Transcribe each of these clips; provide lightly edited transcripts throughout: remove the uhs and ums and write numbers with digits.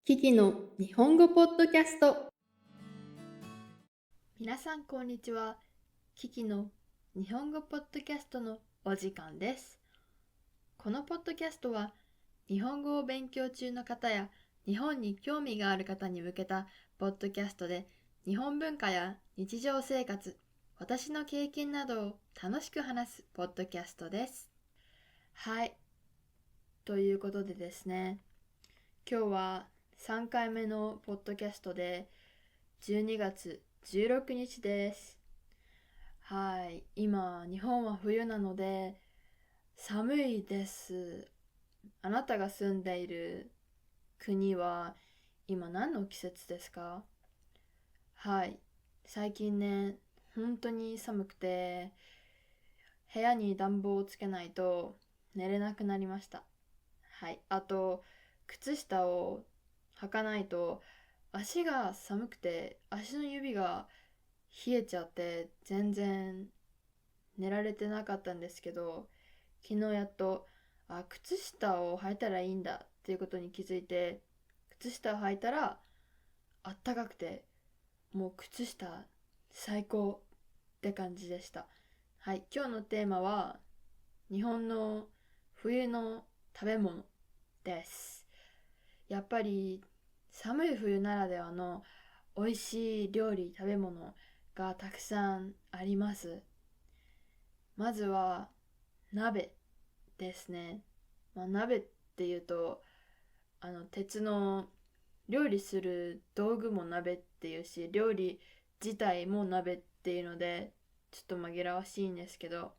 キキの日本語ポッドキャスト。皆さんこんにちは。キキの日本語ポッドキャストのお時間です。このポッドキャストは日本語を勉強中の方や日本に興味がある方に向けたポッドキャストで、日本文化や日常生活、私の経験などを楽しく話すポッドキャストです。はい。ということでですね、今日は3回目のポッドキャストで12月16日です。はい、今日本は冬なので寒いです。あなたが住んでいる国は今何の季節ですか？はい、最近ね、本当に寒くて部屋に暖房をつけないと寝れなくなりました。はい、あと靴下を履かないと足が寒くて足の指が冷えちゃって全然寝られてなかったんですけど、昨日やっと靴下を履いたらいいんだっていうことに気づいて、靴下を履いたらあったかくて、もう靴下最高って感じでした。はい、今日のテーマは日本の冬の食べ物です。やっぱり寒い冬ならではの美味しい料理食べ物がたくさんあります。まずは鍋ですね。鍋っていうと鉄の料理する道具も鍋っていうし、料理自体も鍋っていうのでちょっと紛らわしいんですけど、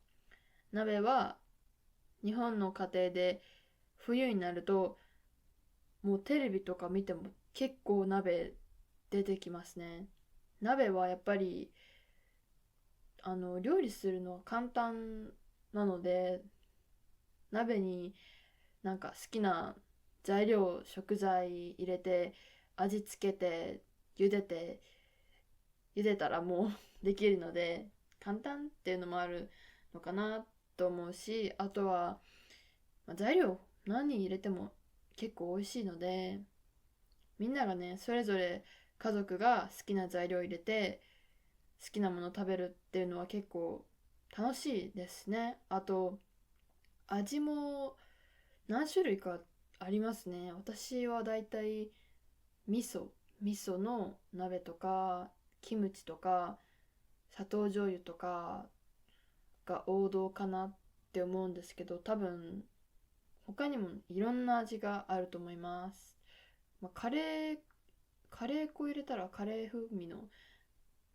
鍋は日本の家庭で冬になるともうテレビとか見ても結構鍋出てきますね。鍋はやっぱり料理するのは簡単なので、鍋になんか好きな材料食材入れて味付けて茹でて茹でたらもうできるので簡単っていうのもあるのかなと思うし、あとは、材料何入れても結構美味しいので、みんながねそれぞれ家族が好きな材料入れて好きなもの食べるっていうのは結構楽しいですね。あと味も何種類かありますね。私はだいたい味噌味噌の鍋とかキムチとか砂糖醤油とかが王道かなって思うんですけど、多分他にもいろんな味があると思います。カレー粉入れたらカレー風味の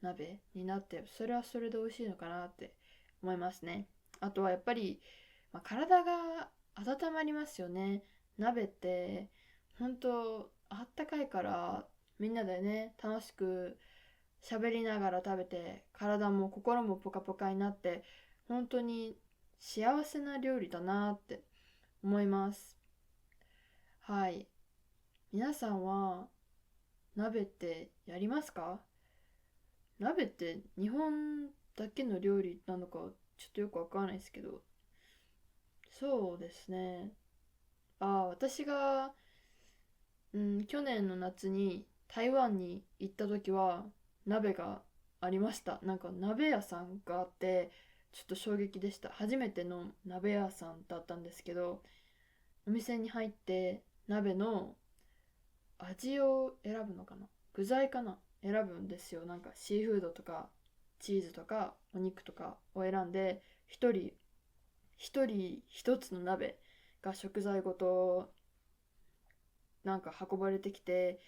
鍋になって、それはそれで美味しいのかなって思いますね。あとはやっぱり、体が温まりますよね。鍋って本当あったかいから、みんなでね楽しく喋りながら食べて体も心もポカポカになって、本当に幸せな料理だなって思います。はい、皆さんは鍋ってやりますか？鍋って日本だけの料理なのかちょっとよくわからないですけど、そうですね。私が、去年の夏に台湾に行った時は鍋がありました。なんか鍋屋さんがあって、ちょっと衝撃でした。初めての鍋屋さんだったんですけど、お店に入って鍋の味を選ぶのかな、具材かな、選ぶんですよ。なんかシーフードとかチーズとかお肉とかを選んで、一人一人一つの鍋が食材ごとなんか運ばれてきて、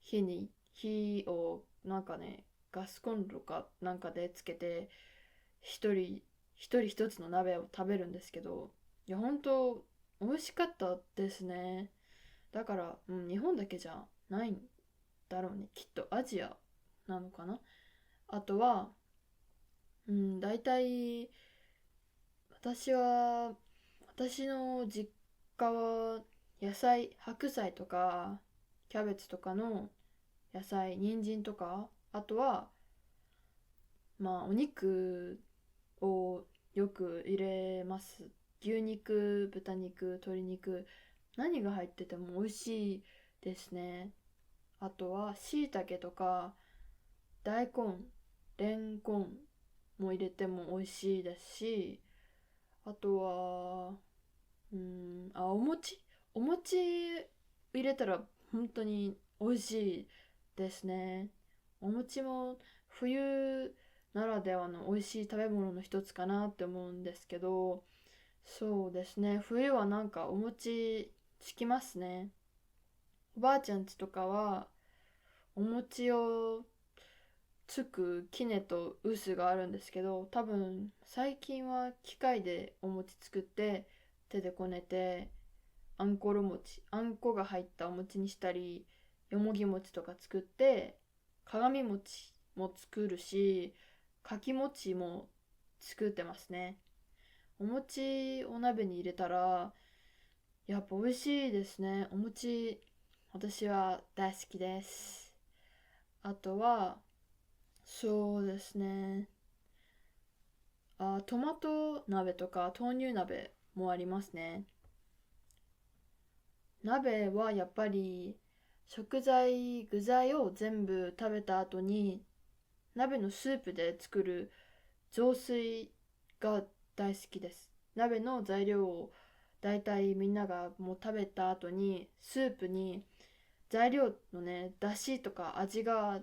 火をなんかねガスコンロかなんかでつけて、一人一つの鍋を食べるんですけど、いや本当美味しかったですね。だから、日本だけじゃないんだろうね。きっとアジアなのかな。あとは、大体私の実家は白菜とかキャベツとかの野菜、人参とか、あとはお肉をよく入れます。牛肉、豚肉、鶏肉、何が入ってても美味しいですね。あとは椎茸とか大根、レンコンも入れても美味しいですし、あとはお餅入れたら本当に美味しいですね。お餅も冬ならではの美味しい食べ物の一つかなって思うんですけど、そうですね、冬はなんかお餅つきますね。おばあちゃん家とかはお餅をつく杵と臼があるんですけど、多分最近は機械でお餅作って手でこねて、あんころ餅、あんこが入ったお餅にしたり、よもぎ餅とか作って、鏡餅も作るし、かき餅も作ってますね。お餅お鍋に入れたら、やっぱ美味しいですね。お餅、私は大好きです。あとは、そうですね。トマト鍋とか豆乳鍋もありますね。鍋はやっぱり具材を全部食べた後に鍋のスープで作る雑炊が大好きです。鍋の材料をだいたいみんながもう食べた後にスープに材料のね、出汁とか味が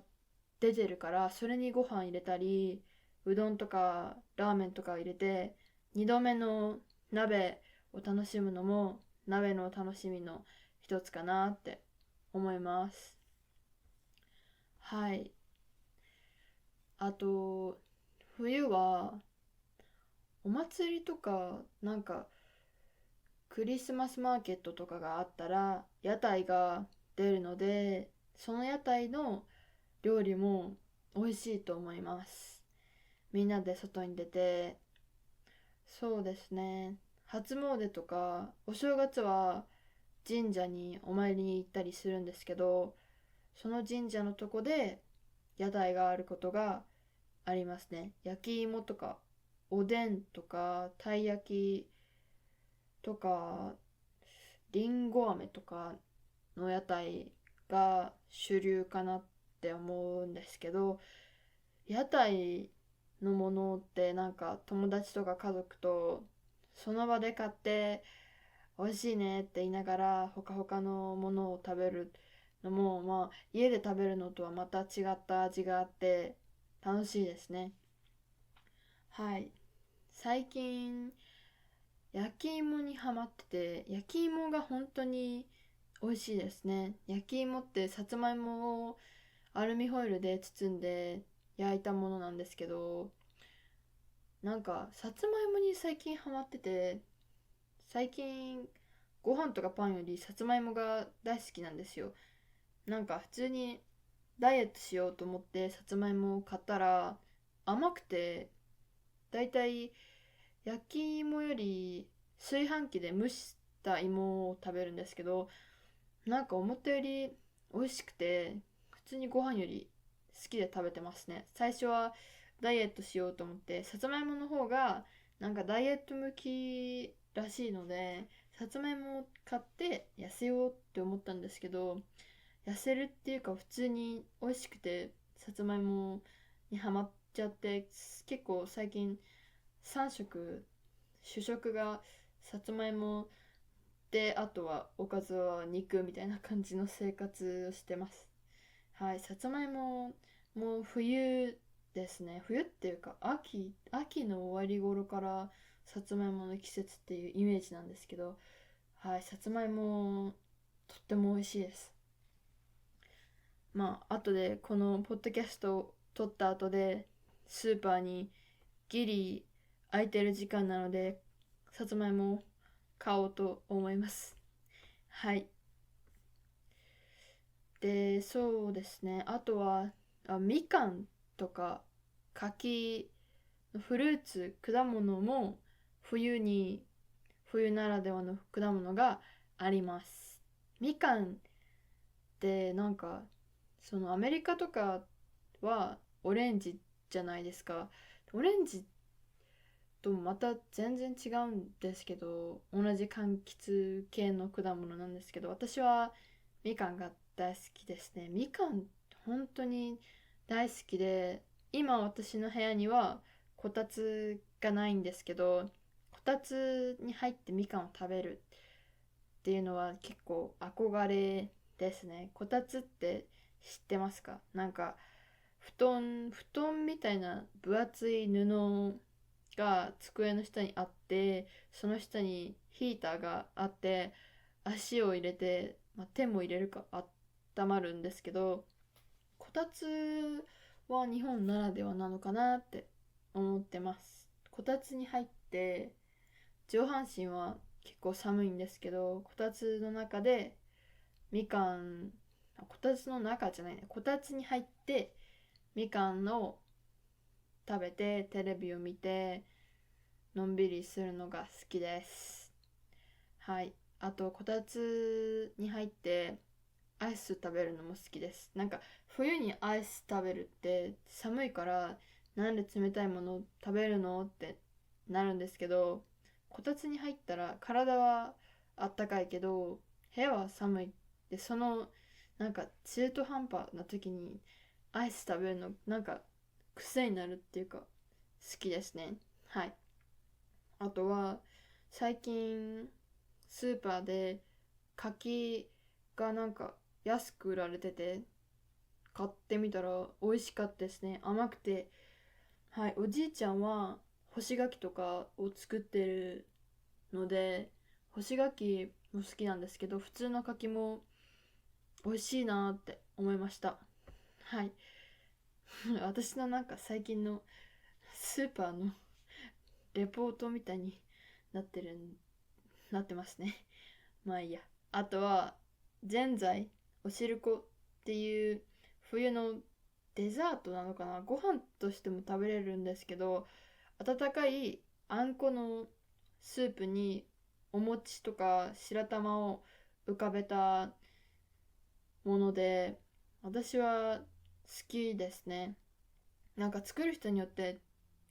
出てるから、それにご飯入れたり、うどんとかラーメンとか入れて、2度目の鍋を楽しむのも鍋の楽しみの一つかなって思います。はい。あと、冬はお祭りとか、なんかクリスマスマーケットとかがあったら屋台が出るので、その屋台の料理も美味しいと思います。みんなで外に出て、そうですね、初詣とかお正月は神社にお参りに行ったりするんですけど、その神社のとこで屋台があることがありますね。焼き芋とかおでんとかたい焼きとかりんご飴とかの屋台が主流かなって思うんですけど、屋台のものってなんか友達とか家族とその場で買って美味しいねって言いながらほかほかのものを食べるのも、まあ家で食べるのとはまた違った味があって楽しいですね。はい。最近焼き芋にハマってて、焼き芋が本当に美味しいですね。焼き芋ってさつまいもをアルミホイルで包んで焼いたものなんですけど、なんかさつまいもに最近ハマってて、最近ご飯とかパンよりさつまいもが大好きなんですよ。なんか普通にダイエットしようと思ってさつまいもを買ったら甘くて、だいたい焼き芋より炊飯器で蒸した芋を食べるんですけど、なんか思ったより美味しくて、普通にご飯より好きで食べてますね。最初はダイエットしようと思って、さつまいもの方がなんかダイエット向きらしいので、さつまいもを買って痩せようって思ったんですけど、痩せるっていうか普通に美味しくて、さつまいもにハマっちゃって、結構最近3食、主食がさつまいもで、あとはおかずは肉みたいな感じの生活をしてます。はい、さつまいももう冬ですね。冬っていうか秋の終わり頃からさつまいもの季節っていうイメージなんですけど、はい、さつまいもとっても美味しいです。まあ後でこのポッドキャストを撮った後でスーパーにギリ空いてる時間なのでさつまいもを買おうと思います。はい。で、そうですね。あとは、みかんとか柿、フルーツ、果物も冬ならではの果物があります。みかんってなんか、そのアメリカとかはオレンジじゃないですか。オレンジとまた全然違うんですけど、同じ柑橘系の果物なんですけど、私はみかんが大好きですね。みかん本当に大好きで、今私の部屋にはこたつがないんですけど、こたつに入ってみかんを食べるっていうのは結構憧れですね。こたつって知ってますか？なんか布団みたいな分厚い布が机の下にあって、その下にヒーターがあって、足を入れて、手も入れるか温まるんですけど、こたつは日本ならではなのかなって思ってます。こたつに入って上半身は結構寒いんですけど、こたつの中でみかん、こたつの中じゃないね、こたつに入ってみかんを食べてテレビを見てのんびりするのが好きです。はい。あとこたつに入ってアイス食べるのも好きです。なんか冬にアイス食べるって寒いから、なんで冷たいものを食べるのってなるんですけど、こたつに入ったら体はあったかいけど部屋は寒い。で、そのなんか中途半端な時にアイス食べるのなんか癖になるっていうか好きですね。はい。あとは最近スーパーで柿がなんか安く売られてて買ってみたら美味しかったですね。甘くて。はい。おじいちゃんは干し柿とかを作ってるので、干し柿も好きなんですけど、普通の柿も美味しいなーって思いました。はい。私のなんか最近のスーパーのレポートみたいになってるなってますね。まあいいや。あとは、ぜんざい、おしるこっていう冬のデザートなのかな、ご飯としても食べれるんですけど、温かいあんこのスープにお餅とか白玉を浮かべたもので、私は好きですね。なんか作る人によって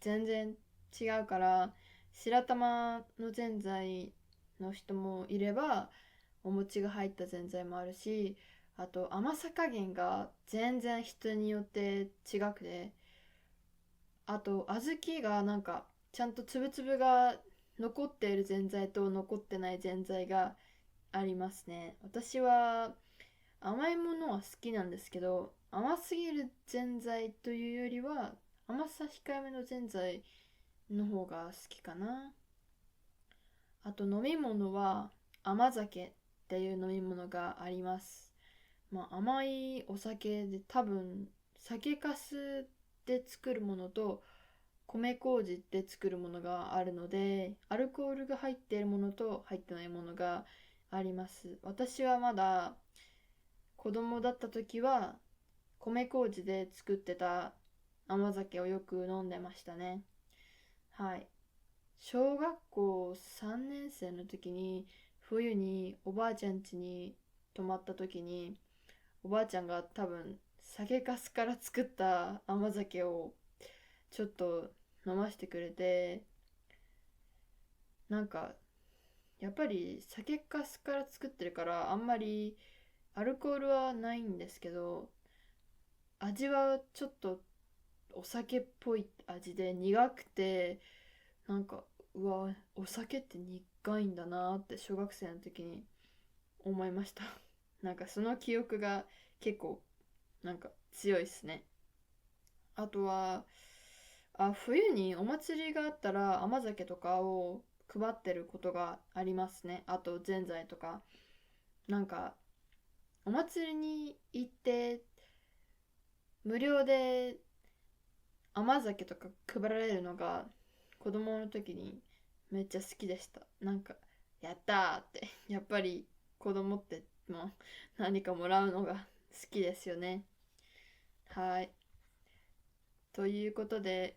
全然違うから、白玉のぜんざいの人もいれば、お餅が入ったぜんざいもあるし、あと甘さ加減が全然人によって違くて、あと小豆がなんかちゃんとつぶつぶが残っているぜんざいと残ってないぜんざいがありますね。私は甘いものは好きなんですけど、甘すぎるぜんざいというよりは甘さ控えめのぜんざいの方が好きかな。あと飲み物は甘酒っていう飲み物があります。甘いお酒で、多分酒粕で作るものと米麹で作るものがあるので、アルコールが入っているものと入ってないものがあります。私はまだ子供だった時は米麹で作ってた甘酒をよく飲んでましたね。はい。小学校3年生の時に冬におばあちゃん家に泊まった時に、おばあちゃんが多分酒粕から作った甘酒をちょっと飲ませてくれて、なんかやっぱり酒粕から作ってるからあんまりアルコールはないんですけど、味はちょっとお酒っぽい味で苦くて、なんかうわ、お酒って苦いんだなって小学生の時に思いました。なんかその記憶が結構なんか強いっすね。あとは、冬にお祭りがあったら甘酒とかを配ってることがありますね。あとぜんざいとか。なんかお祭りに行って無料で甘酒とか配られるのが子供の時にめっちゃ好きでした。なんかやったーってやっぱり子供ってもう何かもらうのが好きですよね。はい。ということで